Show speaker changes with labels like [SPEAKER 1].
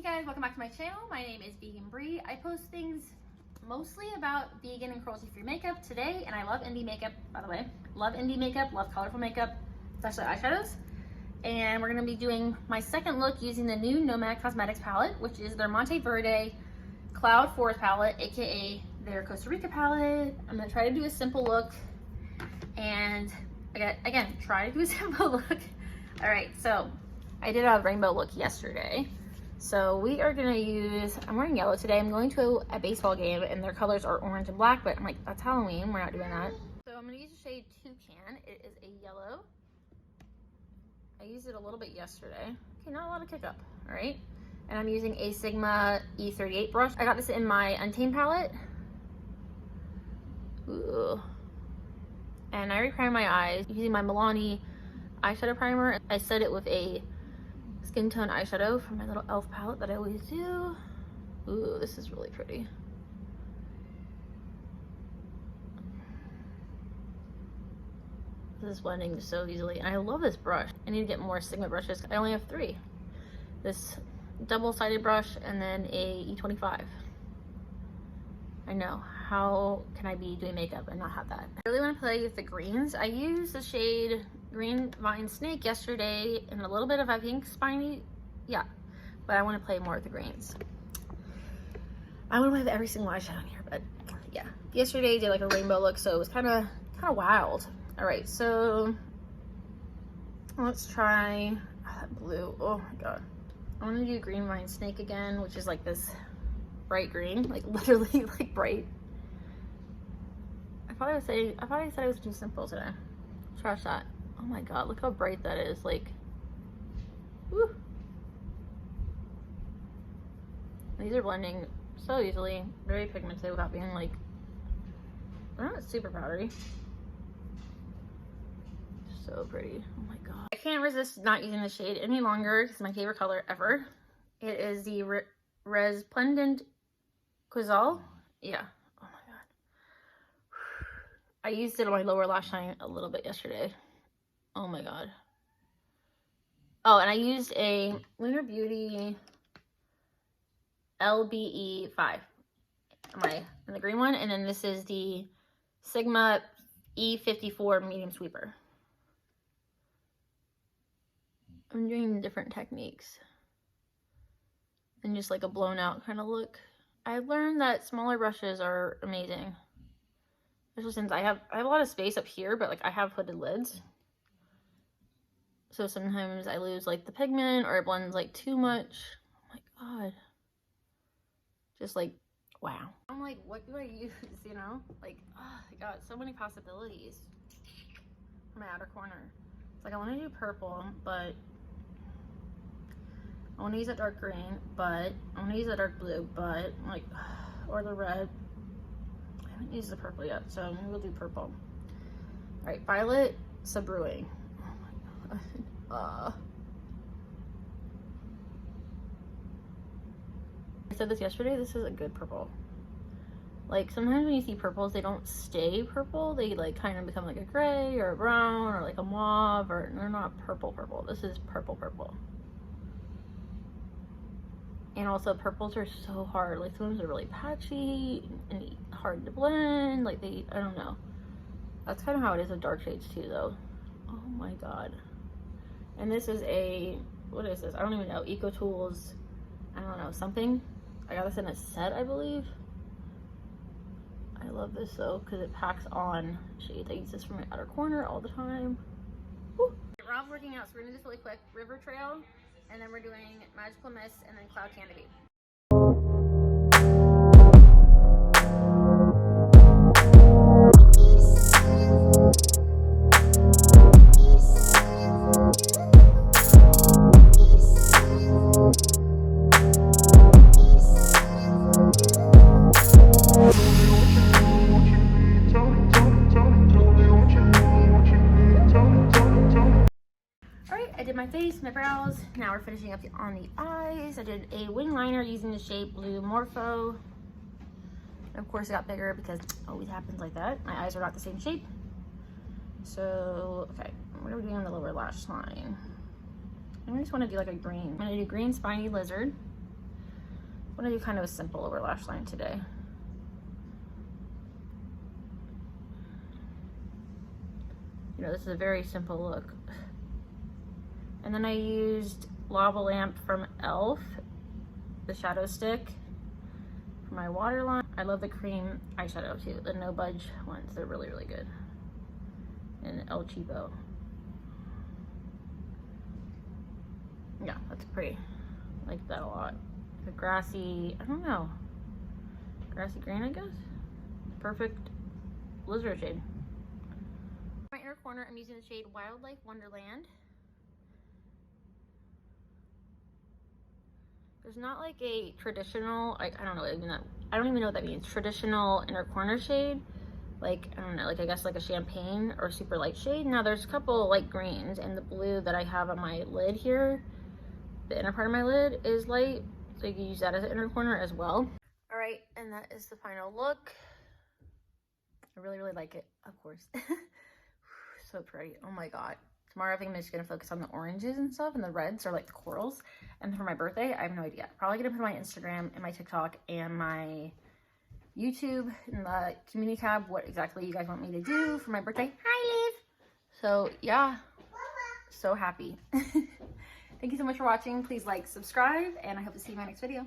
[SPEAKER 1] Hey guys, welcome back to my channel. My name is Vegan Bree. I post things mostly about vegan and cruelty-free makeup today, and I love indie makeup, by the way. Love indie makeup, love colorful makeup, especially eyeshadows. And we're gonna be doing my second look using the new Nomad Cosmetics palette, which is their Monteverde Cloud Forest palette, aka their Costa Rica palette. I'm gonna try to do a simple look, and again, try to do a simple look. All right, so I did a rainbow look yesterday. So we are gonna use, I'm wearing yellow today. I'm going to a baseball game and their colors are orange and black, but I'm like, that's Halloween, we're not doing that. So I'm gonna use the shade Toucan. It is a yellow. I used it a little bit yesterday. Okay, not a lot of kick up, all right? And I'm using a Sigma E38 brush. I got this in my Untamed palette. Ooh. And I re-primed my eyes using my Milani eyeshadow primer. I set it with a skin tone eyeshadow from my little e.l.f. palette that I always do. Ooh, this is really pretty. This is blending so easily, and I love this brush. I need to get more Sigma brushes. I only have 3. This double-sided brush and then a E25. I know, how can I be doing makeup and not have that? I really want to play with the greens. I used the shade Green Vine Snake yesterday and a little bit of, I think, Spiny, yeah, but I want to play more with the greens. I want to have every single eyeshadow in here, but yeah. Yesterday I did like a rainbow look, so it was kind of wild. All right, so let's try that blue. Oh my god, I want to do Green Vine Snake again, which is like this bright green, like literally like bright. I thought I said it was too simple today. Trash that. Oh my god, look how bright that is. Like, woo. These are blending so easily, very pigmented without being like, they're not super powdery. So pretty. Oh my god, I can't resist not using the shade any longer. It's my favorite color ever. It is the Resplendent Quizal. Yeah. Oh my god. I used it on my lower lash line a little bit yesterday. Oh my god. Oh, and I used a Lunar Beauty LBE5 in the green one, and then this is the Sigma E54 medium sweeper. I'm doing different techniques and just like a blown out kind of look. I learned that smaller brushes are amazing, especially since I have a lot of space up here, but like I have hooded lids, so sometimes I lose like the pigment or it blends like too much. Oh my god, just like wow. I'm like, what do I use? You know, like, oh my god, so many possibilities for my outer corner. It's like I want to do purple, but I want to use a dark green, but I want to use a dark blue, but like, or the red. I haven't used the purple yet, so maybe we'll do purple. All right, Violet Subruing. Oh my god. I said this yesterday, this is a good purple. Like, sometimes when you see purples, they don't stay purple. They like kind of become like a gray or a brown or like a mauve, or they're not purple purple. This is purple purple. And also purples are so hard. Like sometimes they're really patchy and hard to blend. Like I don't know. That's kind of how it is with dark shades too though. Oh my god. And this is a, what is this? I don't even know. Eco Tools, I don't know, something. I got this in a set, I believe. I love this though because it packs on shades. I use this for my outer corner all the time. Woo. Rob's working out, so we're gonna do this really quick. River Trail, and then we're doing Magical Mist and then Cloud Canopy. I did my face, my brows. Now we're finishing up on the eyes. I did a wing liner using the shade Blue Morpho. And of course it got bigger because it always happens like that. My eyes are not the same shape. So, okay, what are we doing on the lower lash line? I just want to do like a green. I'm going to do green spiny lizard. I'm gonna do kind of a simple lower lash line today. You know, this is a very simple look. And then I used Lava Lamp from e.l.f., the shadow stick, for my waterline. I love the cream eyeshadow too, the No Budge ones. They're really, really good. And El Cheapo. Yeah, that's pretty. I like that a lot. The grassy, I don't know, grassy green, I guess. Perfect lizard shade. My inner corner, I'm using the shade Wildlife Wonderland. There's not like a traditional, I don't know, I don't even know what that means. Traditional inner corner shade. Like, I don't know, like I guess like a champagne or super light shade. Now there's a couple light greens, and the blue that I have on my lid here, the inner part of my lid is light. So you can use that as an inner corner as well. All right, and that is the final look. I really, really like it, of course. So pretty, oh my God. Tomorrow I think I'm just gonna focus on the oranges and stuff, and the reds are like the corals. And for my birthday, I have no idea. Probably gonna put my Instagram and my TikTok and my YouTube in the community tab what exactly you guys want me to do for my birthday. Hi, Liv. So yeah, so happy. Thank you so much for watching. Please like, subscribe, and I hope to see you in my next video.